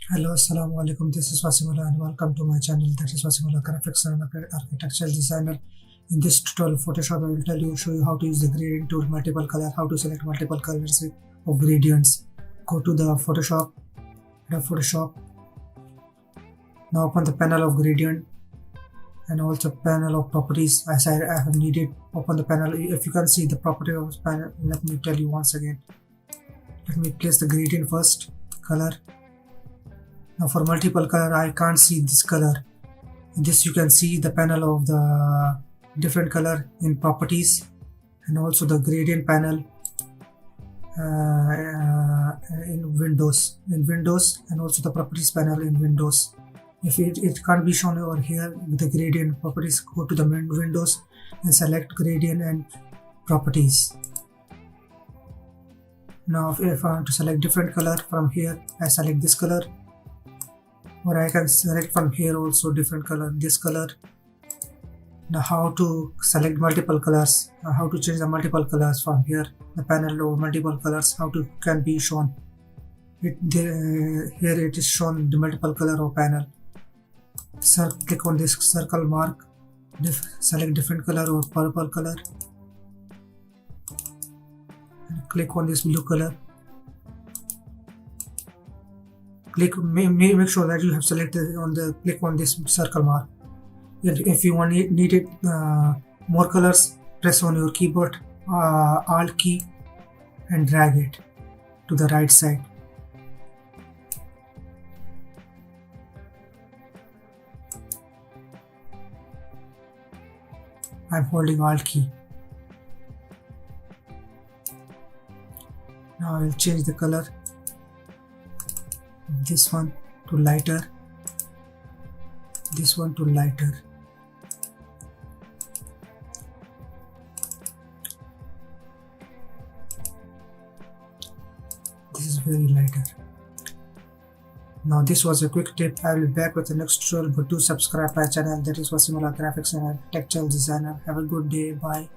Hello, assalamu alaikum. This is Wasimullah and welcome to my channel. That is Wasimullah Graphics and Architectural Designer. In this tutorial Photoshop, I will show you how to use the gradient tool, multiple color, how to select multiple colors of gradients. Go to the Photoshop. Now open the panel of gradient and also panel of properties. As I have needed, open the panel. If you can see the property of this panel, let me tell you once again. Let me place the gradient first, color. Now for multiple color, I can't see this color. In this you can see the panel of the different color in properties and also the gradient panel in Windows and also the properties panel in Windows. If it can't be shown over here, the gradient properties, go to the Windows and select gradient and properties. Now if I want to select different color from here, I select this color, or I can select from here also different color, this color. Now how to select multiple colors, how to change the multiple colors from here, the panel of multiple colors, how to can be shown. Here it is shown the multiple color of panel. Click on this circle mark, select different color or purple color, and click on this blue color. Make sure that you have selected click on this circle mark. If you need it more colors, press on your keyboard Alt key and drag it to the right side. I'm holding Alt key. Now I will change the color. This one to lighter, this one to lighter. This is very lighter. Now this was a quick tip. I will be back with the next tutorial, but do subscribe my channel. That is Wasimullah Graphics and Architectural Designer. Have a good day. Bye.